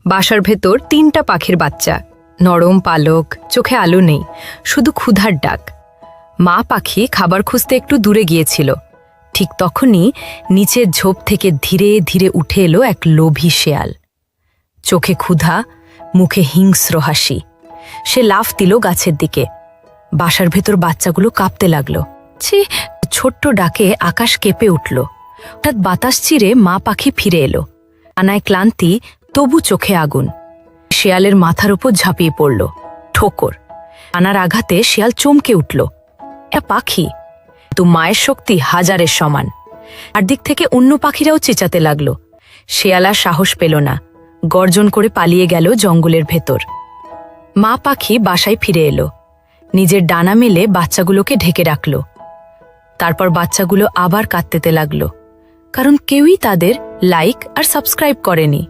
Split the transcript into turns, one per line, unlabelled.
বাসার ভেতর ৩টা পাখির বাচ্চা, নরম পালক, চোখে আলো নেই, শুধু ক্ষুধার ডাক। মা পাখি খাবার খুঁজতে একটু দূরে গিয়েছিল। ঠিক তখনই নিচের ঝোপ থেকে ধীরে ধীরে উঠে এলো এক লোভী শেয়াল। চোখে ক্ষুধা, মুখে হিংস্র হাসি। সে লাফ দিল গাছের দিকে। বাসার ভেতর বাচ্চাগুলো কাঁপতে লাগল। ছি, ছোট্ট ডাকে আকাশ কেঁপে উঠল। হঠাৎ বাতাস চিরে মা পাখি ফিরে এলো। আনায় ক্লান্তি, তবু চোখে আগুন। শেয়ালের মাথার উপর ঝাঁপিয়ে পড়ল। ঠোকর। আনার আঘাতে শেয়াল চমকে উঠল। এটা পাখি, তো মায়ের শক্তি হাজারের সমান। আর দিক থেকে অন্য পাখিরাও চেঁচাতে লাগল। শেয়াল আর সাহস পেল না, গর্জন করে পালিয়ে গেল জঙ্গলের ভেতর। মা পাখি বাসায় ফিরে এলো। নিজের ডানা মেলে বাচ্চাগুলোকে ঢেকে রাখল। তারপর বাচ্চাগুলো আবার কাঁদতে লাগল, কারণ কেউই তাদের লাইক আর সাবস্ক্রাইব করেনি।